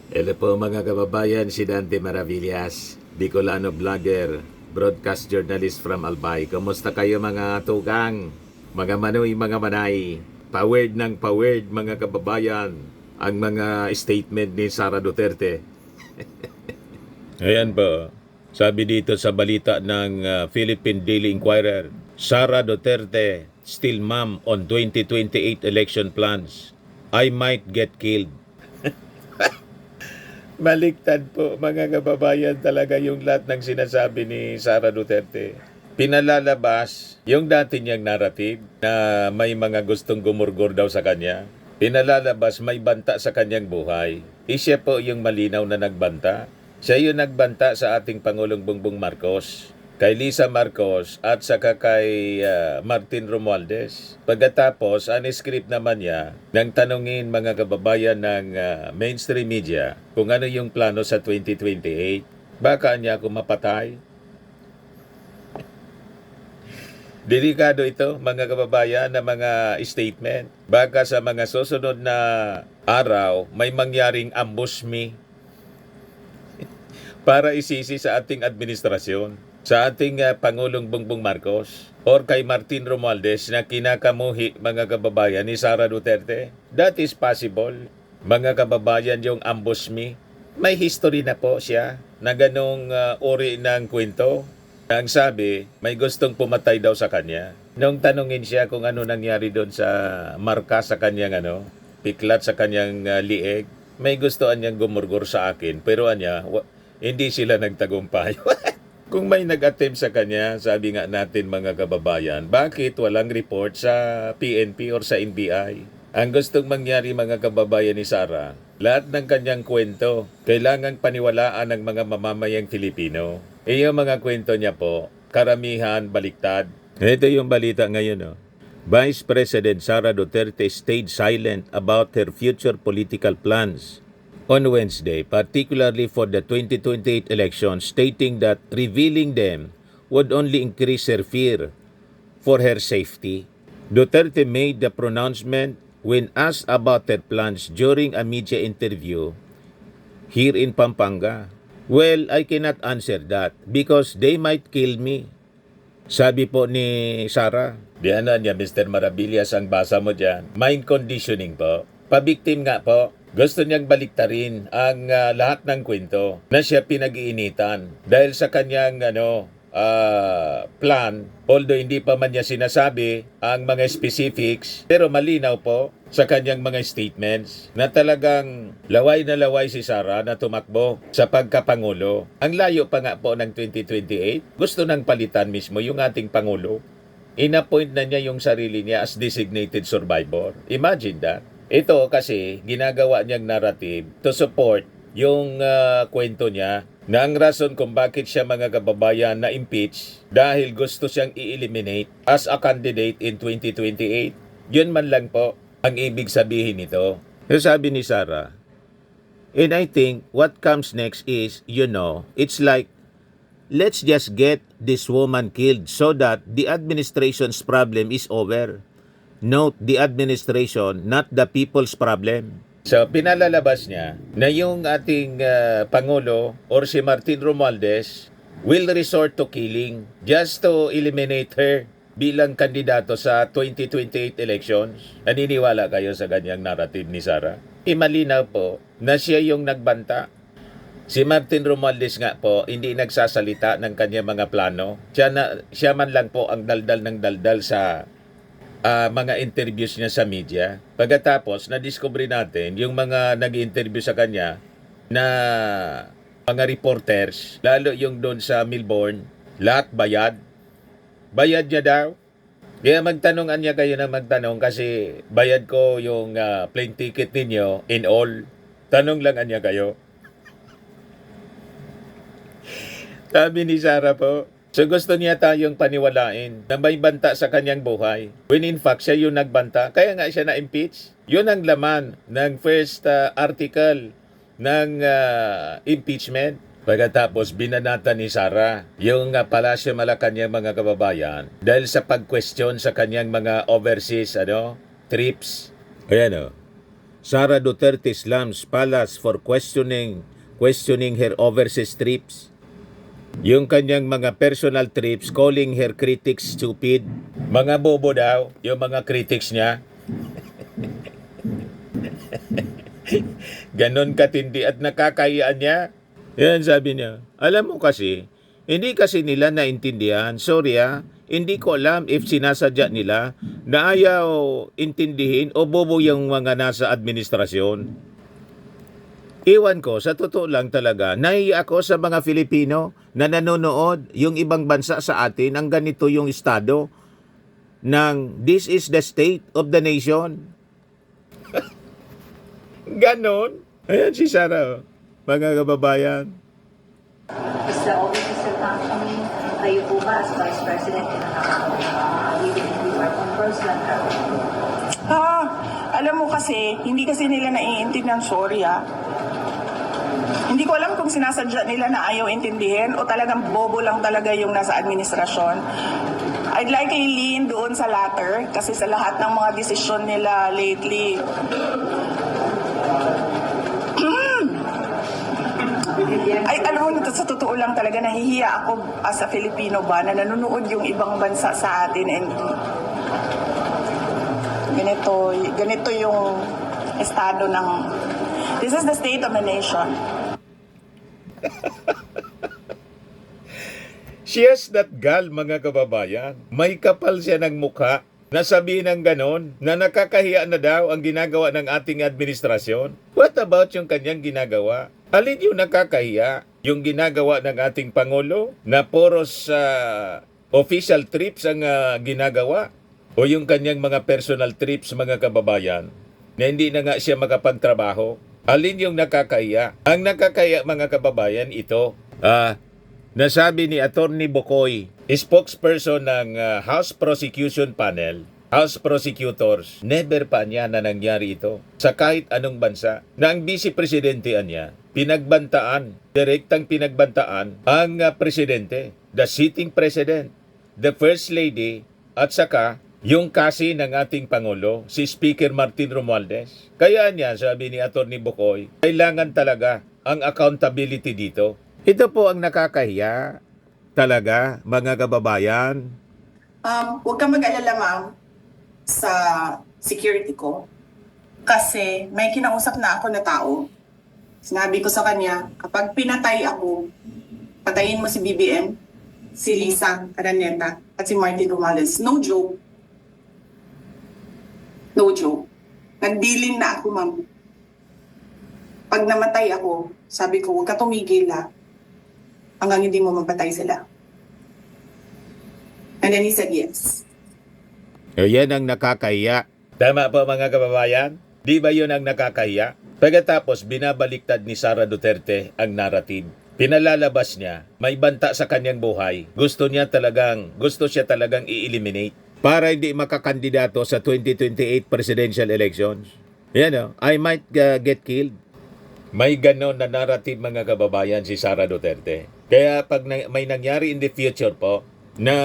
Hello po mga kababayan, si Dante Maravillas, Bicolano vlogger, broadcast journalist from Albay. Kumusta kayo mga tukang, mga manoy, mga manay? Powered mga kababayan ang mga statement ni Sara Duterte. Ayan po, sabi dito sa balita ng Philippine Daily Inquirer, Sara Duterte still mum on 2028 election plans. I might get killed. Baliktad po mga kababayan talaga yung lahat ng sinasabi ni Sara Duterte. Pinalalabas yung dati niyang narrative na may mga gustong gumurgor daw sa kanya. Pinalalabas may banta sa kanyang buhay. Siya po yung malinaw na nagbanta. Siya yung nagbanta sa ating Pangulong Bongbong Marcos, kay Lisa Marcos at saka kay Martin Romualdez. Pagkatapos, ang script naman niya nang tanungin mga kababayan ng mainstream media kung ano yung plano sa 2028. Baka niya ako mapatay. Delikado ito mga kababayan na mga statement. Baka sa mga susunod na araw may mangyaring ambush me para isisi sa ating administrasyon, sa ating Pangulong Bongbong Marcos, or kay Martin Romualdez na kinakamuhi mga kababayan ni Sara Duterte. That is possible. Mga kababayan, yung ambush me, may history na po siya na ganong uri ng kwento. Ang sabi, may gustong pumatay daw sa kanya. Nung tanungin siya kung ano nangyari doon sa marka sa kanyang piklat sa kanyang lieg, may gustoan niyang gumurgur sa akin, pero hindi sila nagtagumpay. Kung may nag-attempt sa kanya, sabi nga natin mga kababayan, bakit walang report sa PNP or sa NBI? Ang gustong mangyari mga kababayan ni Sara, lahat ng kanyang kwento, kailangang paniwalaan ng mga mamamayang Filipino. Yung mga kwento niya po, karamihan baliktad. Ito yung balita ngayon. Vice President Sara Duterte stayed silent about her future political plans on Wednesday, particularly for the 2028 election, stating that revealing them would only increase her fear for her safety. Duterte made the pronouncement when asked about her plans during a media interview here in Pampanga. Well, I cannot answer that because they might kill me. Sabi po ni Sara. Diyan niya, Mr. Maravillas, ang basa mo dyan. Mind conditioning po. Pabiktim nga po. Gusto niyang baliktarin ang lahat ng kwento na siya pinag-iinitan dahil sa kanyang plan, although hindi pa man niya sinasabi ang mga specifics, pero malinaw po sa kanyang mga statements na talagang laway na laway si Sara na tumakbo sa pagkapangulo. Ang layo pa nga po ng 2028, gusto nang palitan mismo yung ating Pangulo. Inappoint na niya yung sarili niya as designated survivor. Imagine that. Ito kasi ginagawa niyang narrative to support yung kwento niya na ang rason kung bakit siya mga kababayan na impeach dahil gusto siyang i-eliminate as a candidate in 2028. Yun man lang po ang ibig sabihin nito. Sabi ni Sara, and I think what comes next is, it's like, let's just get this woman killed so that the administration's problem is over. Note, the administration, not the people's problem. So, pinalalabas niya na yung ating Pangulo or si Martin Romualdez will resort to killing just to eliminate her bilang kandidato sa 2028 elections. Naniniwala kayo sa ganyang narrative ni Sara? Malinaw po na siya yung nagbanta. Si Martin Romualdez nga po, hindi nagsasalita ng kanyang mga plano. Siya man lang po ang daldal ng daldal sa mga interviews niya sa media. Pagkatapos, na-discover natin yung mga nag-interview sa kanya na mga reporters, lalo yung doon sa Melbourne, lahat bayad. Bayad niya daw. Kaya magtanongan niya kayo na magtanong kasi bayad ko yung plane ticket ninyo in all. Tanong lang niya kayo. Sabi ni Sara po, so gusto niya tayong paniwalain na may banta sa kanyang buhay. When in fact, siya yung nagbanta. Kaya nga siya na-impeach. Yun ang laman ng first article ng impeachment. Pagkatapos, binanata ni Sara yung Palasyo Malacanang mga kababayan dahil sa pag-question sa kanyang mga overseas trips. Ayan Sara Duterte slams Palace for questioning her overseas trips. Yung kanyang mga personal trips, calling her critics stupid. Mga bobo daw, yung mga critics niya. Ganon katindi at nakakayaan niya. Yan sabi niya. Alam mo kasi, hindi kasi nila naintindihan. Sorry hindi ko alam if sinasadya nila na ayaw intindihin o bobo yung mga nasa administrasyon. Iwan ko, sa totoo lang talaga, nahiya ako sa mga Filipino na nanonood yung ibang bansa sa atin ang ganito yung estado ng this is the state of the nation. Ganon. Ayan si Sara, mga kababayan. Is the overseas still functioning? Kayo po ba as Vice President even if we work on personal travel? Alam mo kasi, hindi kasi nila naiintindihan, sorry Hindi ko alam kung sinasadya nila na ayaw intindihin o talagang bobo lang talaga yung nasa administrasyon. I'd like to lean doon sa latter kasi sa lahat ng mga desisyon nila lately, ay, alam mo, sa totoo lang talaga, nahihiya ako as a Filipino ba na nanonood yung ibang bansa sa atin and ganito yung estado ng, this is the state of the nation. She has that gal, mga kababayan. May kapal siya ng mukha. Nasabihin ng ganon na nakakahiya na daw ang ginagawa ng ating administrasyon. What about yung kanyang ginagawa? Alin yung nakakahiya? Yung ginagawa ng ating Pangulo na poros official trips ang ginagawa? O yung kanyang mga personal trips, mga kababayan, na hindi na nga siya makapagtrabaho? Alin yung nakakahiya? Ang nakakahiya, mga kababayan, ito. Nasabi ni Attorney Bocoy, spokesperson ng House Prosecution Panel, House Prosecutors, never pa niya na nangyari ito sa kahit anong bansa na ang vice-presidente niya pinagbantaan, direktang pinagbantaan ang presidente, the sitting president, the first lady, at saka yung kasi ng ating Pangulo, si Speaker Martin Romualdez. Kaya niya, sabi ni Attorney Bocoy, kailangan talaga ang accountability dito. Ito po ang nakakahiya talaga, mga kababayan. Huwag kang mag-alala, ma'am, sa security ko. Kasi may kinausap na ako na tao. Sinabi ko sa kanya, kapag pinatay ako, patayin mo si BBM, si Lisa Araneta, at si Martin Romualdez. No joke. No joke. Nagdilin na ako, ma'am. Pag namatay ako, sabi ko, huwag ka tumigil hanggang hindi mo mapatay sila. And then he said yes. Yan ang nakakahiya. Tama po, mga kababayan? Di ba yun ang nakakahiya? Pagkatapos, binabaliktad ni Sara Duterte ang narrative. Pinalalabas niya, may banta sa kanyang buhay. Gusto siya talagang i-eliminate para hindi makakandidato sa 2028 presidential elections. Yan I might get killed. May ganon na narrative, mga kababayan, si Sara Duterte. Kaya pag may nangyari in the future po na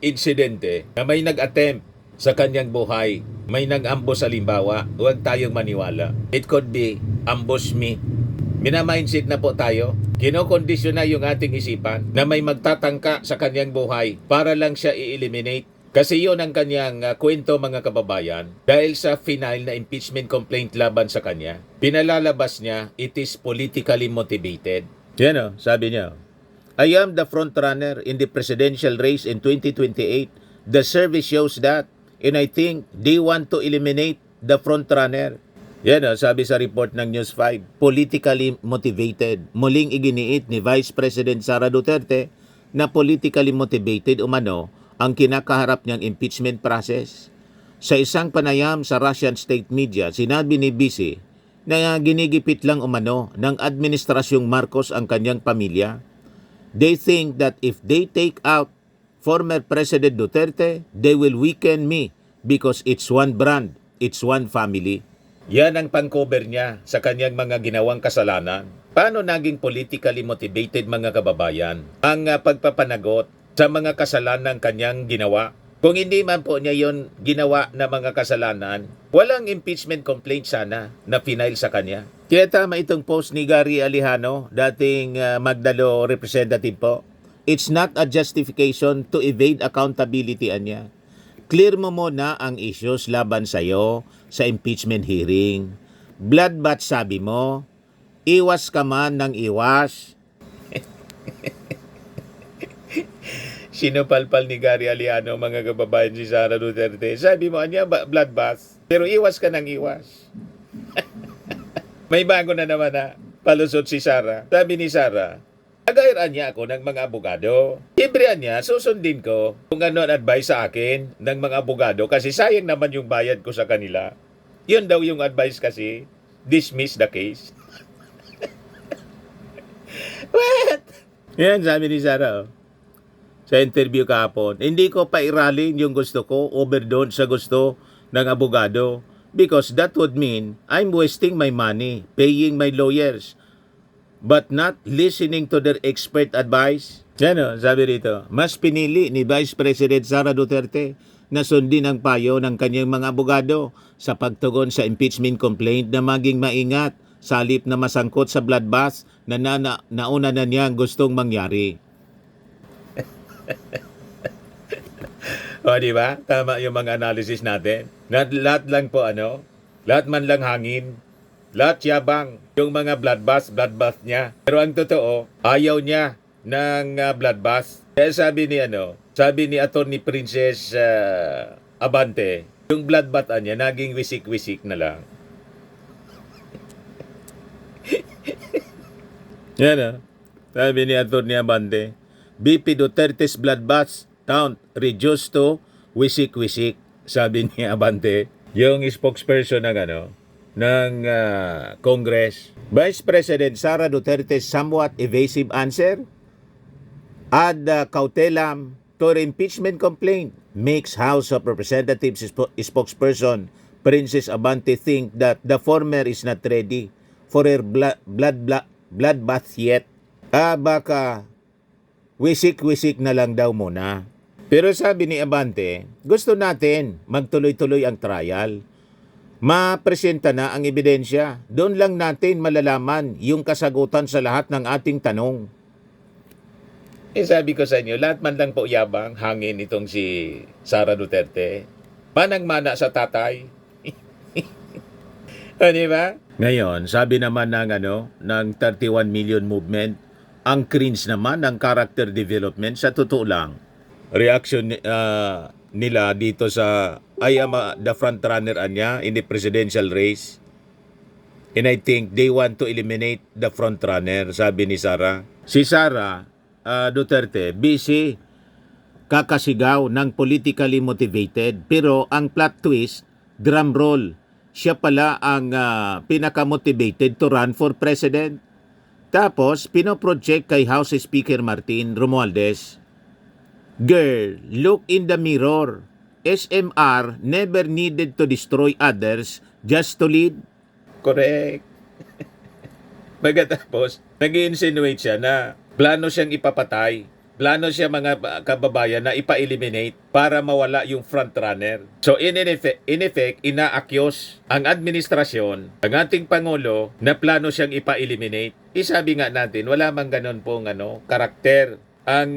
insidente na may nag-attempt sa kanyang buhay, may nag-ambush halimbawa, huwag tayong maniwala. It could be ambush me. Minamindset na po tayo. Kinokondisyon na yung ating isipan na may magtatangka sa kanyang buhay para lang siya i-eliminate. Kasi yun ang kanyang kwento, mga kababayan. Dahil sa final na impeachment complaint laban sa kanya, pinalalabas niya, it is politically motivated. Yan sabi niya, I am the frontrunner in the presidential race in 2028. The survey shows that. And I think they want to eliminate the frontrunner. Yan sabi sa report ng News 5. Politically motivated. Muling iginiit ni Vice President Sara Duterte na politically motivated umano ang kinakaharap niyang impeachment process. Sa isang panayam sa Russian state media, sinabi ni Vice na ginigipit lang umano ng Administrasyong Marcos ang kanyang pamilya. They think that if they take out former President Duterte, they will weaken me because it's one brand, it's one family. Yan ang pang-cover niya sa kanyang mga ginawang kasalanan. Paano naging politically motivated, mga kababayan, ang pagpapanagot sa mga kasalanan kanyang ginawa? Kung hindi man po niya yon ginawa na mga kasalanan, walang impeachment complaint sana na final sa kanya. Kaya tama itong post ni Gary Alejano, dating Magdalo representative po. It's not a justification to evade accountability anya. Clear mo muna ang issues laban sa'yo sa impeachment hearing. Bloodbath sabi mo, iwas ka man ng iwas. Sinupalpal ni Gary Aliano mga kababayan si Sara Duterte. Sabi mo, anya bloodbath, pero iwas ka ng iwas. May bago na naman na palusot si Sara. Sabi ni Sara, nag-hire niya ako ng mga abogado. Librihan niya, susundin ko kung ano ang advice sa akin ng mga abogado kasi sayang naman yung bayad ko sa kanila. Yun daw yung advice kasi, dismiss the case. What? Yan, sabi ni Sara, sa interview kahapon, hindi ko pairalin yung gusto ko over doon sa gusto ng abogado because that would mean I'm wasting my money paying my lawyers but not listening to their expert advice. Yan o, sabi rito, mas pinili ni Vice President Sara Duterte na sundin ang payo ng kanyang mga abogado sa pagtugon sa impeachment complaint na maging maingat sa halip na masangkot sa bloodbath na nauna na niyang gustong mangyari. O, di ba? Tama yung mga analysis natin. Lahat lang po lahat man lang hangin, lahat yabang yung mga bloodbath niya. Pero ang totoo, ayaw niya ng bloodbath. Kaya sabi ni Attorney Princess Abante, yung bloodbath niya naging wisik-wisik na lang. Yan sabi ni Attorney Abante, BP Duterte's bloodbath count reduced to wisik-wisik, sabi ni Abante, yung spokesperson ng Congress. Vice President Sara Duterte's somewhat evasive answer ad cautelam to her impeachment complaint makes House of Representatives spokesperson Princess Abante think that the former is not ready for her bloodbath yet. Baka wisik-wisik na lang daw muna. Pero sabi ni Abante, gusto natin magtuloy-tuloy ang trial. Mapresenta na ang ebidensya. Doon lang natin malalaman yung kasagutan sa lahat ng ating tanong. Sabi ko sa inyo, lahat man lang po yabang, hangin itong si Sara Duterte. Manang-mana sa tatay. Di ba? Ngayon, sabi naman ng 31 million movement, ang cringe naman ng character development sa totoo lang. Reaction nila dito sa I am the front runner anya in the presidential race. And I think they want to eliminate the front runner, sabi ni Sara. Si Sara Duterte, busy kakasigaw ng politically motivated. Pero ang plot twist, drum roll, siya pala ang pinaka-motivated to run for president. Tapos, pinoproject kay House Speaker Martin Romualdez, girl, look in the mirror. SMR never needed to destroy others just to lead. Correct. Pagkatapos, nag-insinuate siya na plano siyang ipapatay. Plano siya mga kababayan na ipa-eliminate para mawala yung frontrunner. So in effect, inaakyos ang administrasyon, ang ating Pangulo na plano siyang ipa-eliminate. Isabi nga natin, wala mang ganon pong karakter ang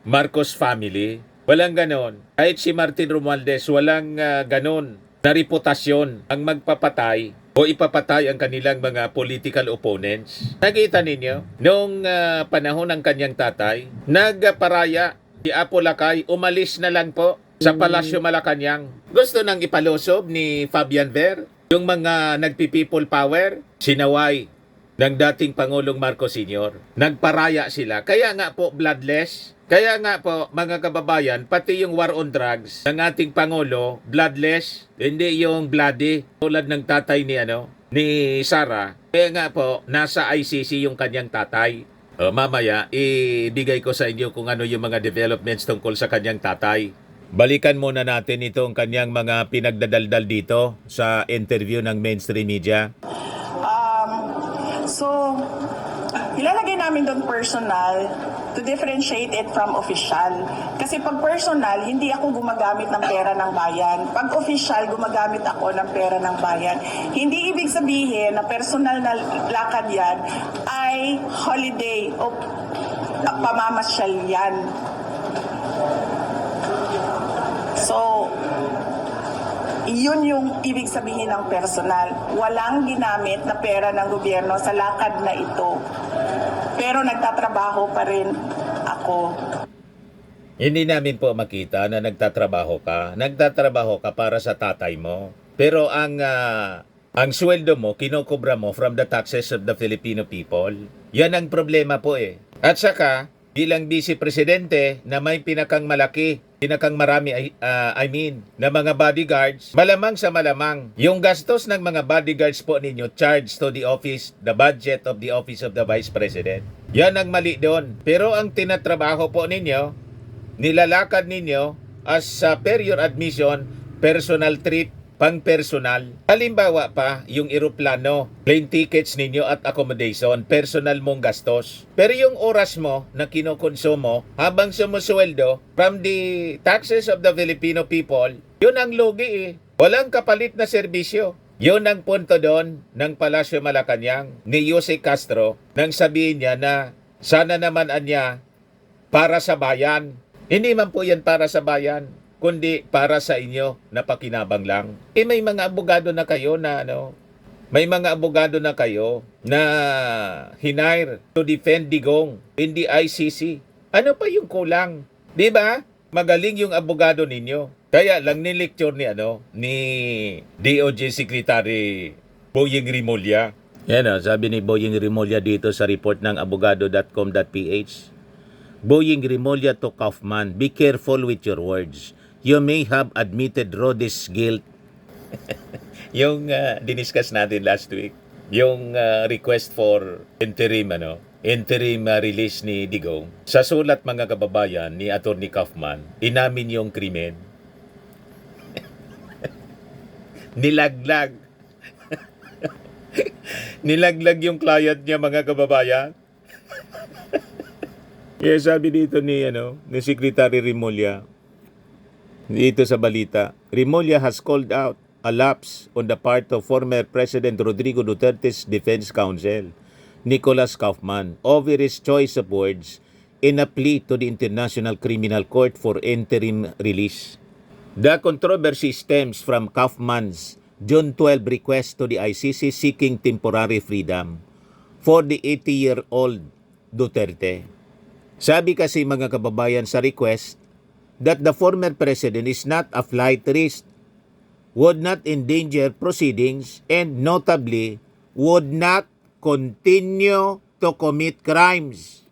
Marcos family. Walang ganon. Kahit si Martin Romualdez, walang ganon na reputasyon ang magpapatay o ipapatay ang kanilang mga political opponents. Nakita ninyo, noong panahon ng kanyang tatay, nagparaya si Apo Lakay, umalis na lang po sa Palasyo Malacanang. Gusto nang ipalusob ni Fabian Ver, yung mga nagpi-people power, sinaway ng dating Pangulong Marcos Sr. Nagparaya sila. Kaya nga po bloodless. Kaya nga po, mga kababayan, pati yung war on drugs ng ating Pangulo, bloodless, hindi yung bloody, tulad ng tatay ni Sara. Kaya nga po, nasa ICC yung kanyang tatay. Mamaya, ibigay ko sa inyo kung ano yung mga developments tungkol sa kanyang tatay. Balikan muna natin itong kanyang mga pinagdadaldal dito sa interview ng mainstream media. So, Nilalagay namin doon personal to differentiate it from official. Kasi pag personal, hindi ako gumagamit ng pera ng bayan. Pag official, gumagamit ako ng pera ng bayan. Hindi ibig sabihin na personal na lakad yan ay holiday o pamamasyal yan. So, yun yung ibig sabihin ng personal. Walang ginamit na pera ng gobyerno sa lakad na ito. Pero nagtatrabaho pa rin ako. Hindi namin po makita na nagtatrabaho ka. Nagtatrabaho ka para sa tatay mo. Pero ang sweldo mo, kinokobra mo from the taxes of the Filipino people. Yan ang problema po eh. At saka, bilang vice presidente na may pinakang marami, na mga bodyguards, malamang sa malamang, yung gastos ng mga bodyguards po ninyo charged to the office, the budget of the office of the vice president. Yan ang mali doon. Pero ang tinatrabaho po ninyo, nilalakad ninyo as per your admission, personal trip, pang-personal. Halimbawa pa, yung eroplano, plane tickets ninyo at accommodation, personal mong gastos. Pero yung oras mo na kinukonsumo habang sumusweldo from the taxes of the Filipino people, yun ang lugi eh. Walang kapalit na serbisyo. Yun ang punto doon ng Palasyo Malacanang ni Jose Castro nang sabihin niya na sana naman anya para sa bayan. Hindi man po yan para sa bayan, kundi para sa inyo na pakinabang lang. May mga abogado na kayo na may mga abogado na kayo na hinire to defend Digong in the ICC. Ano pa yung kulang? 'Di ba? Magaling yung abogado ninyo. Kaya lang ni-lecture ni DOJ Secretary Boyeng Rimulya. Yan sabi ni Boyeng Rimulya dito sa report ng abogado.com.ph. Boyeng Rimulya to Kaufman, be careful with your words. You may have admitted Rhodes' guilt. Yung diniscuss natin last week, yung request for interim release ni Digong. Sa sulat mga kababayan ni Attorney Kaufman, inamin yung krimen. Nilaglag. Nilaglag yung client niya mga kababayan. Kaya sabi dito ni Secretary Rimulya, dito sa balita, Rimulya has called out a lapse on the part of former President Rodrigo Duterte's defense counsel, Nicholas Kaufman, over his choice of words in a plea to the International Criminal Court for interim release. The controversy stems from Kaufman's June 12 request to the ICC seeking temporary freedom for the 80-year-old Duterte. Sabi kasi mga kababayan sa request, that the former president is not a flight risk, would not endanger proceedings, and notably, would not continue to commit crimes.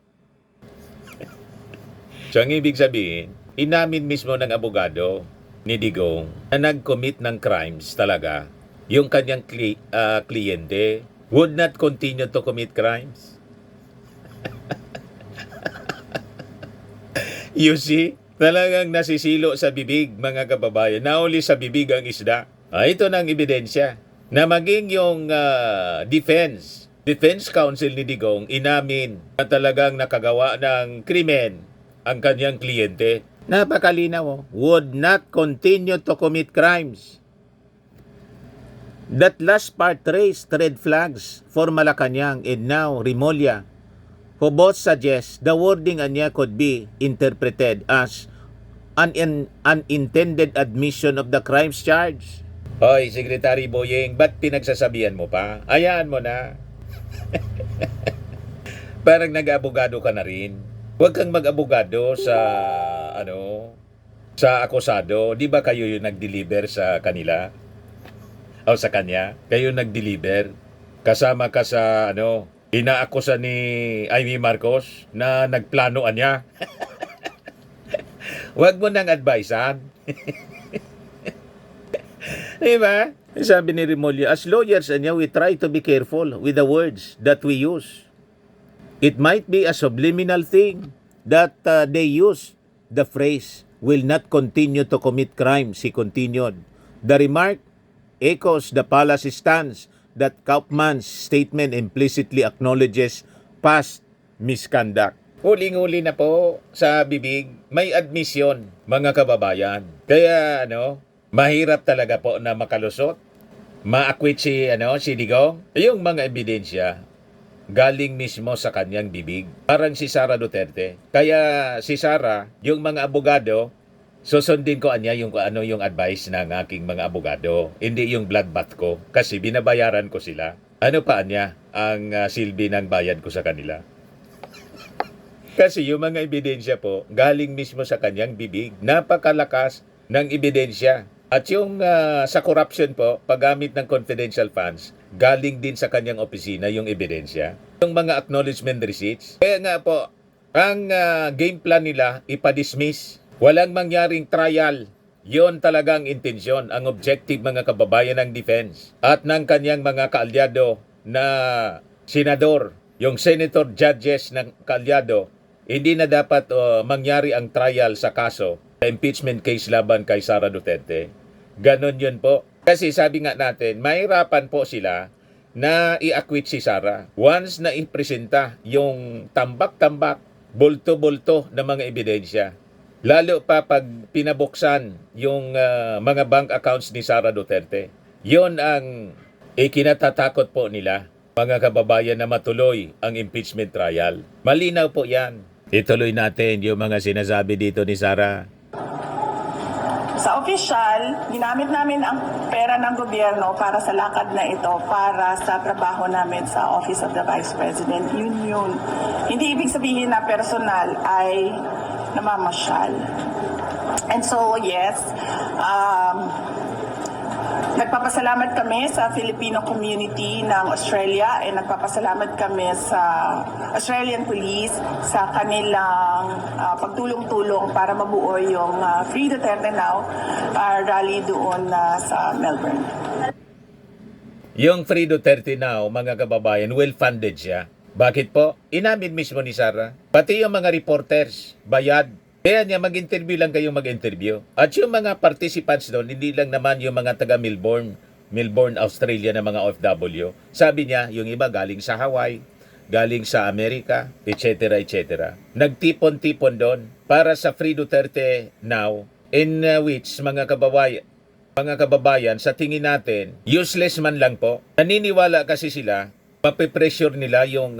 So ang ibig sabihin, inamin mismo ng abogado ni Digong na nag-commit ng crimes talaga. Yung kanyang kliyente would not continue to commit crimes. You see? Talagang nasisilo sa bibig mga kababayan. Nauli sa bibig ang isda. Ito na ang ebidensya na maging yung defense counsel ni Digong inamin na talagang nakagawa ng krimen ang kanyang kliyente. Napakalinaw. Would not continue to commit crimes. That last part raised red flags for Malacanang and now Rimulya, who both suggest the wording anya could be interpreted as an unintended admission of the crimes charged. Hoy, Secretary Boyeng, ba't pinagsasabihan mo pa? Hayaan mo na. Parang nag-abogado ka na rin. Huwag kang mag-abogado sa akusado. Di ba kayo yung nag-deliver sa kanila? O sa kanya? Kayo nag-deliver? Kasama ka sa inaakusa ni Amy Marcos na nagplanoan niya. Huwag mo nang advisean. Diba? Sabi ni Rimulya, as lawyers, we try to be careful with the words that we use. It might be a subliminal thing that they use the phrase, will not continue to commit crimes, he continued. The remark echoes the palace stance that Kaufman's statement implicitly acknowledges past misconduct. Huling-huli na po sa bibig, may admission, mga kababayan. Kaya mahirap talaga po na makalusot. Ma-acquit si Digong. Yung mga ebidensya, galing mismo sa kanyang bibig. Parang si Sara Duterte. Kaya si Sara, yung mga abogado, susundin ko yung yung advice ng aking mga abogado. Hindi yung bloodbath ko. Kasi binabayaran ko sila. Ano pa niya ang silbi ng bayad ko sa kanila? Kasi yung mga ebidensya po, galing mismo sa kanyang bibig. Napakalakas ng ebidensya. At yung sa corruption po, paggamit ng confidential funds, galing din sa kanyang opisina yung ebidensya. Yung mga acknowledgement receipts. Kaya nga po, ang game plan nila, ipadismiss. Walang mangyaring trial. Yon talagang intensyon, ang objective mga kababayan ng defense. At ng kanyang mga kaalyado na senador, yung senator judges ng kaalyado, hindi na dapat mangyari ang trial sa kaso, sa impeachment case laban kay Sara Duterte. Ganon yun po. Kasi sabi nga natin, mahirapan po sila na i-acquit si Sara. Once na ipresenta yung tambak-tambak, bulto-bulto na mga ebidensya. Lalo pa pag pinabuksan yung mga bank accounts ni Sara Duterte. Yun ang ikinatatakot po nila, mga kababayan, na matuloy ang impeachment trial. Malinaw po yan. Ituloy natin yung mga sinasabi dito ni Sara. Sa official, ginamit namin ang pera ng gobyerno para sa lakad na ito, para sa trabaho namin sa Office of the Vice President. Yun. Hindi ibig sabihin na personal ay namamasyal. And so, yes, nagpapasalamat kami sa Filipino community ng Australia and nagpapasalamat kami sa Australian Police sa kanilang pagtulong-tulong para mabuo yung Free Duterte Now rally doon sa Melbourne. Yung Free Duterte Now, mga kababayan, well-funded siya. Bakit po? Inamin mismo ni Sara. Pati yung mga reporters, bayad. Kaya niya mag-interview lang kayong mag-interview. At yung mga participants doon, hindi lang naman yung mga taga Melbourne, Australia na mga OFW. Sabi niya, yung iba galing sa Hawaii, galing sa Amerika, etc. etc. Nagtipon-tipon doon para sa Free Duterte Now, in which mga kababayan, sa tingin natin, useless man lang po. Naniniwala kasi sila, mapipressure nila yung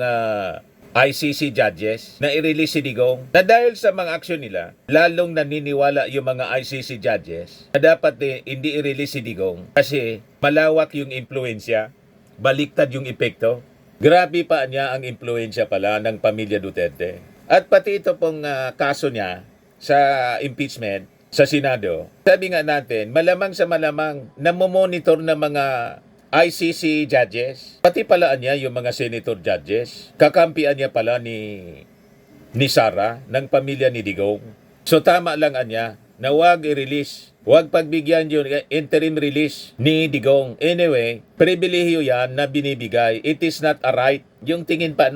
ICC judges na i-release si Digong, na dahil sa mga aksyon nila, lalong naniniwala yung mga ICC judges na dapat hindi i-release si Digong kasi malawak yung impluensya, baliktad yung epekto. Grabe pa niya ang impluensya pala ng pamilya Duterte. At pati ito pong kaso niya sa impeachment sa Senado, sabi nga natin, malamang sa malamang namomonitor ng mga ICC judges, pati palaan niya yung mga senator judges, kakampian niya pala ni Sara ng pamilya ni Digong. So tama lang niya na wag i-release, wag pagbigyan yung interim release ni Digong. Anyway, pribilehiyo yan na binibigay. It is not a right. Yung tingin pa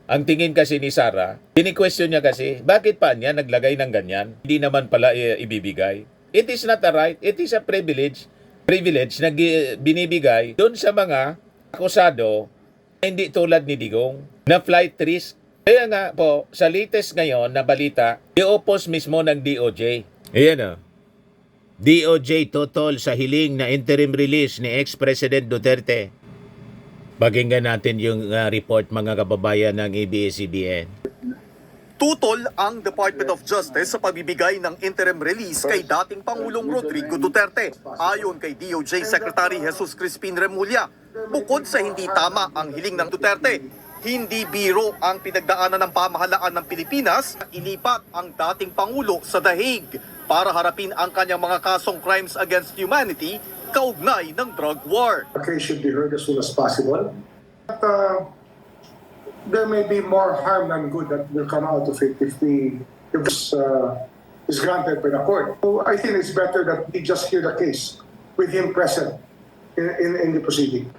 ang tingin kasi ni Sara, tini-question niya kasi, bakit pa niya naglagay ng ganyan? Hindi naman pala ibibigay. It is not a right. It is a privilege na binibigay doon sa mga akusado na hindi tulad ni Digong na flight risk. Kaya nga po, sa latest ngayon na balita, i-oppose mismo ng DOJ. Ayan DOJ totol sa hiling na interim release ni ex-President Duterte. Pakinggan natin yung report, mga kababayan ng ABS-CBN. Tutol ang Department of Justice sa pagbibigay ng interim release kay dating Pangulong Rodrigo Duterte. Ayon kay DOJ Secretary Jesus Crispin Remulla, bukod sa hindi tama ang hiling ng Duterte, hindi biro ang pinagdaanan ng pamahalaan ng Pilipinas na ilipat ang dating Pangulo sa The Hague para harapin ang kanyang mga kasong crimes against humanity kaugnay ng drug war. The case should be heard as soon as possible. But, there may be more harm than good that will come out of it if this is granted by the court. So I think it's better that we just hear the case with him present in the proceeding.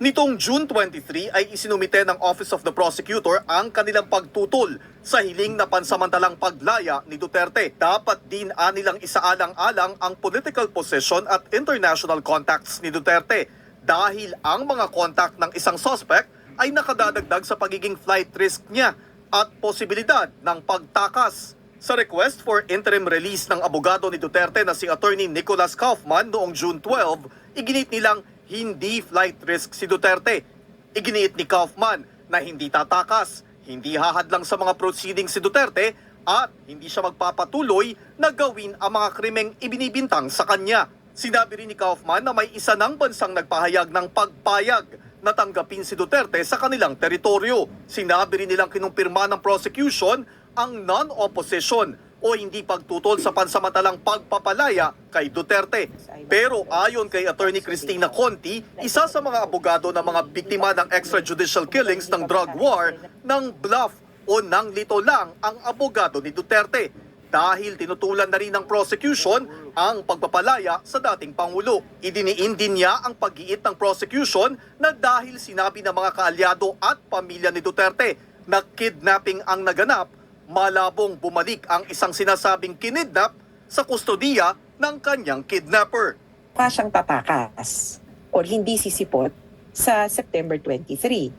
Nitong June 23 ay isinumite ng Office of the Prosecutor ang kanilang pagtutol sa hiling na pansamantalang paglaya ni Duterte. Dapat din anilang isaalang-alang ang political position at international contacts ni Duterte dahil ang mga contact ng isang suspect ay nakadadagdag sa pagiging flight risk niya at posibilidad ng pagtakas. Sa request for interim release ng abogado ni Duterte na si Attorney Nicholas Kaufman noong June 12, iginit nilang hindi flight risk si Duterte. Iginiit ni Kaufman na hindi tatakas, hindi hahadlang sa mga proceedings si Duterte at hindi siya magpapatuloy na gawin ang mga krimeng ibinibintang sa kanya. Sinabi rin ni Kaufman na may isa ng bansang nagpahayag ng pagpayag na tanggapin si Duterte sa kanilang teritoryo. Sinabi rin nilang kinumpirma ng prosecution ang non-opposition o hindi pagtutol sa pansamantalang pagpapalaya kay Duterte. Pero ayon kay Attorney Cristina Conti, isa sa mga abogado ng mga biktima ng extrajudicial killings ng drug war, ng bluff o ng lito lang ang abogado ni Duterte dahil tinutulan na rin ng prosecution ang pagpapalaya sa dating Pangulo. Idiniin din niya ang pag-iit ng prosecution na dahil sinabi ng mga kaalyado at pamilya ni Duterte na kidnapping ang naganap, malabong bumalik ang isang sinasabing kinidnap sa kustodiya ng kanyang kidnapper. Mukha siyang tatakas or hindi sisipot sa September 23.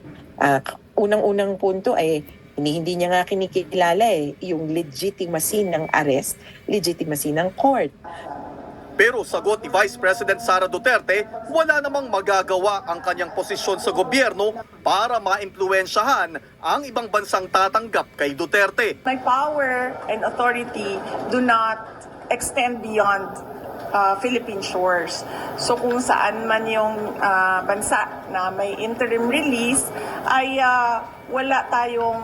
Unang-unang punto ay hindi niya nga kinikilala yung legitimacy ng arrest, legitimacy ng court. Pero sagot ni Vice President Sara Duterte, wala namang magagawa ang kanyang posisyon sa gobyerno para maimpluwensyahan ang ibang bansang tatanggap kay Duterte. My power and authority do not extend beyond Philippine shores. So kung saan man yung bansa na may interim release ay wala tayong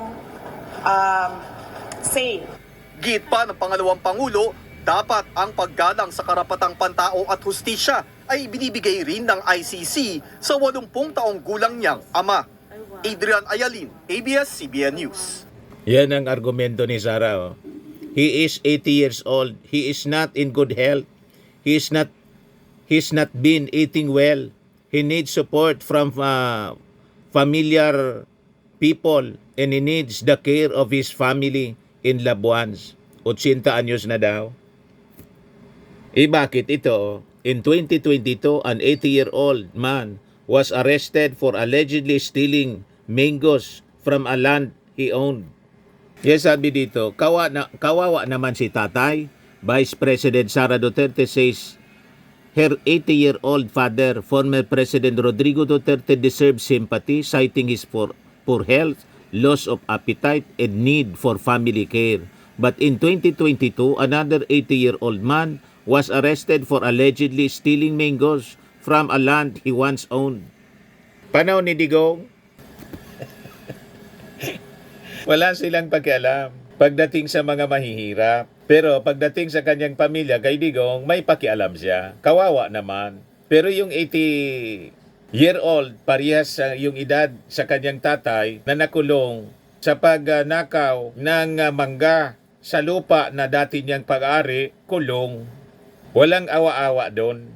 say. Giit pa ng pangalawang Pangulo, dapat ang paggalang sa karapatang pantao at hustisya ay binibigay rin ng ICC sa 80 taong gulang niyang ama. Adrian Ayalin, ABS-CBN News. Yan ang argumento ni Sara. Oh. He is 80 years old. He is not in good health. He's not been eating well. He needs support from familiar people and he needs the care of his family in Labuans. 80 anyos na daw. Bakit ito? In 2022, an 80-year-old man was arrested for allegedly stealing mangoes from a land he owned. Yes, sabi dito, kawawa naman si tatay. Vice President Sara Duterte says her 80-year-old father, former President Rodrigo Duterte, deserves sympathy, citing his poor health, loss of appetite, and need for family care. But in 2022, another 80-year-old man was arrested for allegedly stealing mangoes from a land he once owned. Panahon ni Digong, wala silang pakialam pagdating sa mga mahihirap. Pero pagdating sa kanyang pamilya kay Digong, may pakialam siya. Kawawa naman. Pero yung 80-year-old, parehas yung edad sa kanyang tatay na nakulong sa pagnakaw ng mangga sa lupa na dati niyang pag-ari, kulong. Walang awa-awa doon.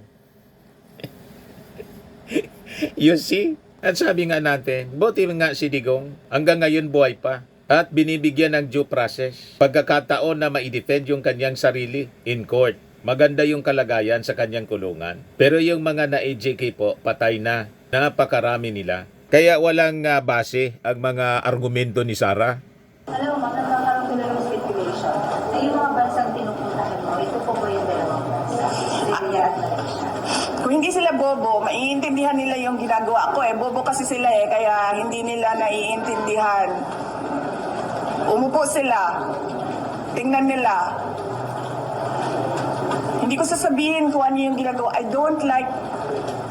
You see? At sabi nga natin, buti nga si Digong, hanggang ngayon buhay pa. At binibigyan ng due process. Pagkakataon na ma-defend yung kanyang sarili in court. Maganda yung kalagayan sa kanyang kulungan. Pero yung mga na-AJK po, patay na. Napakarami nila. Kaya walang base ang mga argumento ni Sara. Alam mo, nagkakaroon ko ng speculation na yung mga bansang pinupuntahan mo, ito po ba yung dalawang bansa? Syria at Malaysia. Kung hindi sila bobo, maiintindihan nila yung ginagawa ko Bobo kasi sila kaya hindi nila naiintindihan. Umupo sila. Tingnan nila. Hindi ko sasabihin kung ano yung ginagawa. I don't like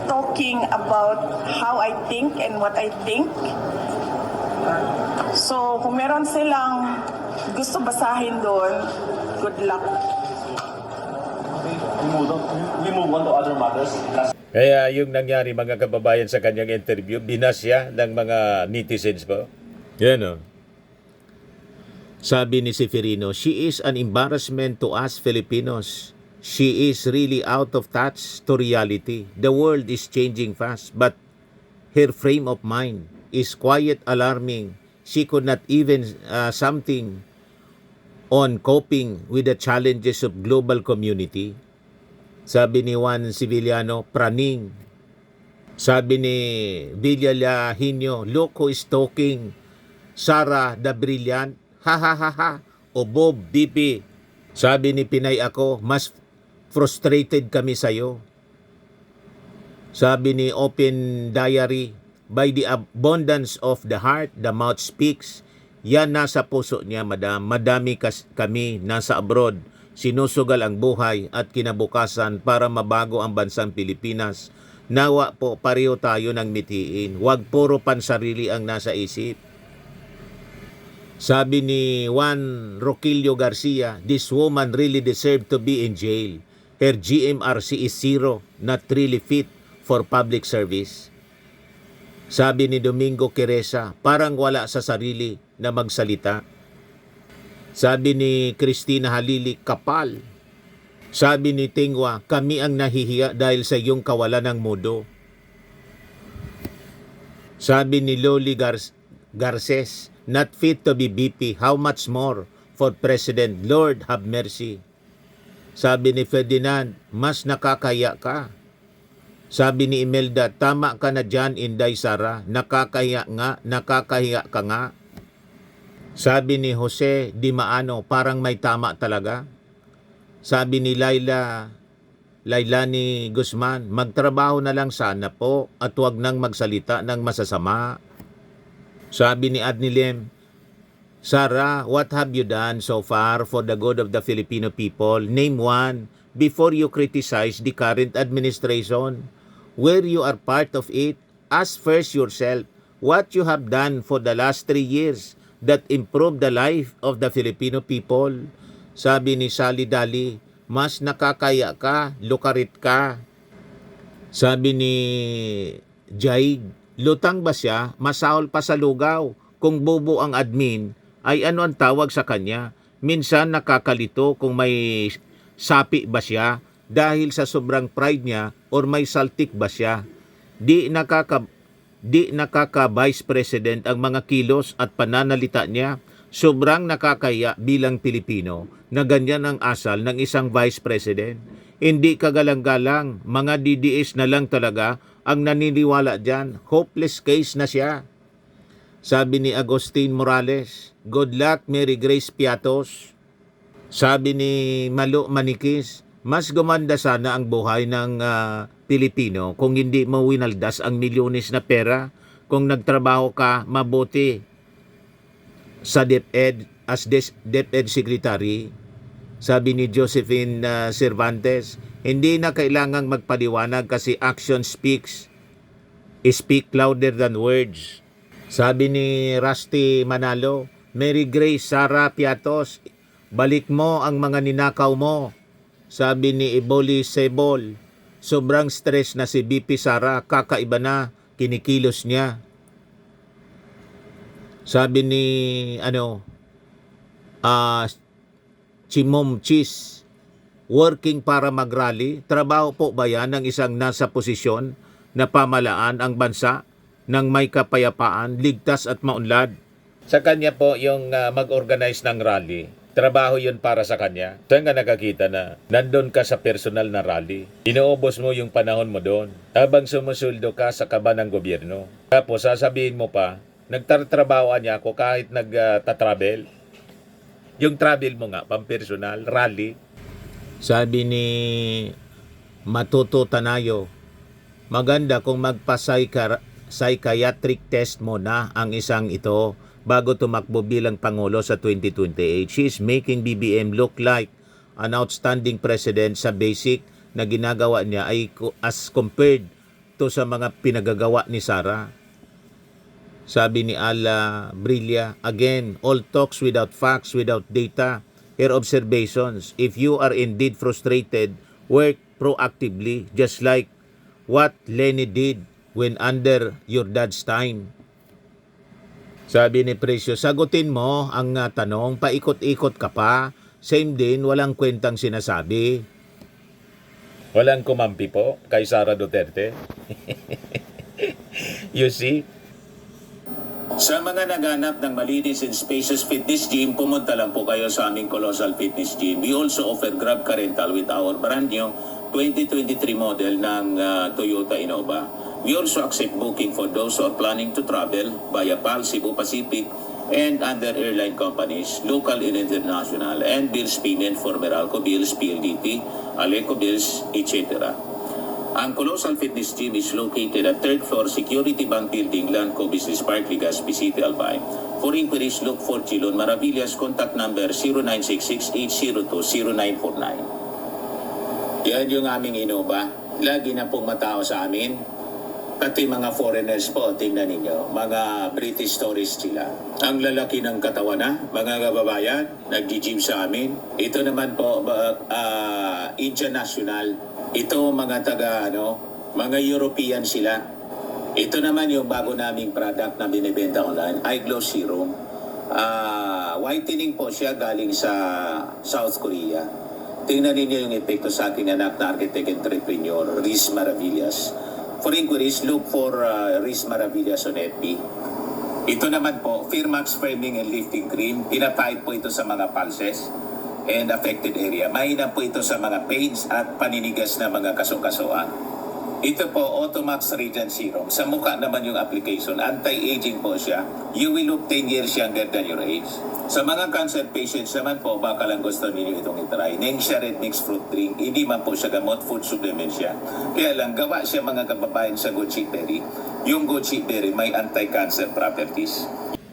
talking about how I think and what I think. So, kung meron silang gusto basahin doon, good luck. We move on to other matters. Kaya yung nangyari mga kababayan sa kanyang interview, binasya ng mga netizens po. Yan o. Sabi ni Seferino, she is an embarrassment to us Filipinos. She is really out of touch to reality. The world is changing fast, but her frame of mind is quite alarming. She could not even something on coping with the challenges of global community. Sabi ni Juan Civiliano, praning. Sabi ni Villa Lahinio, look who is talking Sara the Brilliant, ha ha ha ha, o Bob BP. Sabi ni Pinay ako, mas frustrated kami sa'yo. Sabi ni Open Diary, by the abundance of the heart, the mouth speaks. Yan nasa puso niya, madam. Madami kami nasa abroad. Sinusugal ang buhay at kinabukasan para mabago ang bansang Pilipinas. Nawa po, pareho tayo ng mitiin. Huwag puro pansarili ang nasa isip. Sabi ni Juan Roquillo Garcia, this woman really deserved to be in jail. Her GMRC is zero, not really fit for public service. Sabi ni Domingo Queresa, parang wala sa sarili na magsalita. Sabi ni Cristina Halili, kapal. Sabi ni Tingwa, kami ang nahihiya dahil sa iyong kawalan ng mudo. Sabi ni Loli Garces, not fit to be BP, how much more for President, Lord have mercy. Sabi ni Ferdinand, mas nakakaya ka. Sabi ni Imelda, tama ka na dyan, Inday Sara, nakakahiya ka nga. Sabi ni Jose Dimaano, parang may tama talaga. Sabi ni Lailani Guzman, magtrabaho na lang sana po at huwag nang magsalita ng masasama. Sabi ni Adnilem, Sara, what have you done so far for the good of the Filipino people? Name one before you criticize the current administration. Where you are part of it, ask first yourself what you have done for the last 3 years that improved the life of the Filipino people. Sabi ni Sally Dali, mas nakakaya ka, lukarit ka. Sabi ni Jaig, lutang ba siya? Masahol pa sa lugaw. Kung bobo ang admin, ay ano ang tawag sa kanya? Minsan nakakalito kung may sapi ba siya dahil sa sobrang pride niya or may saltik ba siya. Di nakaka-vice president ang mga kilos at pananalita niya. Sobrang nakakaya bilang Pilipino na ganyan ang asal ng isang vice president. Hindi kagalang-galang, mga DDS na lang talaga ang naniniwala dyan. Hopeless case na siya. Sabi ni Agustin Morales, good luck Mary Grace Piatos. Sabi ni Malu Manikis, mas gumanda sana ang buhay ng Pilipino kung hindi mo winaldas ang milyones na pera, kung nagtrabaho ka mabuti sa DepEd as DepEd Secretary. Sabi ni Josephine Cervantes, hindi na kailangang magpaliwanag kasi action speak louder than words. Sabi ni Rusty Manalo, Mary Grace, Sara Piatos, balik mo ang mga ninakaw mo. Sabi ni Eboli Sebol, sobrang stress na si BP Sara, kakaiba na, kinikilos niya. Sabi ni Chimom Cheese, working para mag-rally, trabaho po ba yan ng isang nasa posisyon na pamalaan ang bansa ng may kapayapaan, ligtas at maunlad? Sa kanya po yung mag-organize ng rally. Trabaho yun para sa kanya. Saan ka nakakita na nandun ka sa personal na rally? Inuubos mo yung panahon mo doon habang sumusuldo ka sa kaba ng gobyerno. Tapos sasabihin mo pa, nagtatrabahoan niya ako kahit nagtatravel. Yung travel mo nga, pang-personal, rally. Sabi ni Matuto Tanayo, maganda kung magpa-psychiatric test mo na ang isang ito bago tumakbo bilang Pangulo sa 2028. She is making BBM look like an outstanding president sa basic na ginagawa niya ay as compared to sa mga pinagagawa ni Sara. Sabi ni Ala Brilla, again, all talks without facts, without data. Her observations, if you are indeed frustrated, work proactively, just like what Lenny did when under your dad's time. Sabi ni Presyo, sagutin mo ang tanong, paikot-ikot ka pa. Same din, walang kwentang sinasabi. Walang kumampi po kay Sara Duterte. You see? Sa mga naghanap ng malinis and spacious fitness gym, pumunta lang po kayo sa aming Colossal Fitness Gym. We also offer Grab Car Rental with our brand new 2023 model ng Toyota Innova. We also accept booking for those who are planning to travel via PAL, Cebu Pacific, and other airline companies, local and international, and bills payment for Meralco Bills, PLDT, Aleco Bills, etc. Ang Colossal Fitness Gym is located at 3rd floor Security Bank Building, Lanco Business Park, Legazpi City, Albay. For inquiries, look for Chilon Maravillas. Contact number 0966-802-0949. Yan yung aming Innova. Lagi na pong matao sa amin. Pati mga foreigners po, tingnan ninyo, mga British tourists sila. Ang lalaki ng katawan na, mga kababayan, nag-gym sa amin. Ito naman po, Indian National. Ito mga mga European sila. Ito naman yung bago naming product na binibenta online, Eye Glow Serum. Whitening po siya galing sa South Korea. Tingnan ninyo yung epekto sa aking anak na architect entrepreneur, Riz Maravillas. For inquiries, look for Riz Maravillas on FB. Ito naman po, Firmax Firming and Lifting Cream. Pinapahid po ito sa mga pulses and affected area. Mahina po ito sa mga pains at paninigas na mga kaso-kasoan. Ito po, Automax Radiant Serum. Sa mukha naman yung application. Anti-aging po siya. You will look 10 years younger than your age. Sa mga cancer patients naman po, baka lang gusto ninyo itong itry. Nengxia Red Mix Fruit Drink. Hindi man po siya gamot, food supplement siya. Kaya lang, gawa siya mga kababayan sa goji berry. Yung goji berry may anti-cancer properties.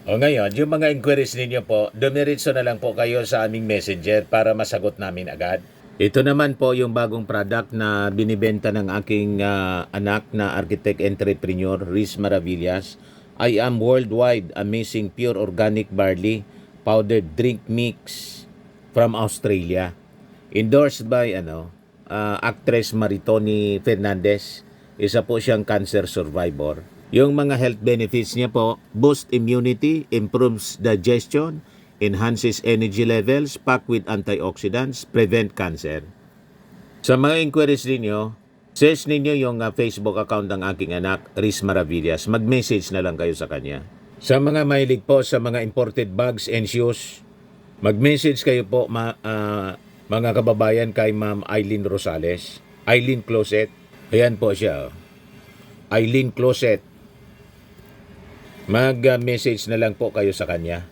O ngayon, yung mga inquiries ninyo po, dumiritso na lang po kayo sa aming messenger para masagot namin agad. Ito naman po yung bagong product na binibenta ng aking anak na architect entrepreneur, Riz Maravillas. I am worldwide amazing pure organic barley powdered drink mix from Australia. Endorsed by actress Maritoni Fernandez. Isa po siyang cancer survivor. Yung mga health benefits niya po, boost immunity, improves digestion, enhances energy levels, packed with antioxidants, prevent cancer. Sa mga inquiries ninyo, search ninyo yung Facebook account ng aking anak, Riz Maravillas. Mag-message na lang kayo sa kanya. Sa mga mahilig po sa mga imported bags and shoes, mag-message kayo po mga kababayan kay Ma'am Eileen Rosales. Eileen Closet. Ayan po siya. Eileen Closet. Mag-message na lang po kayo sa kanya.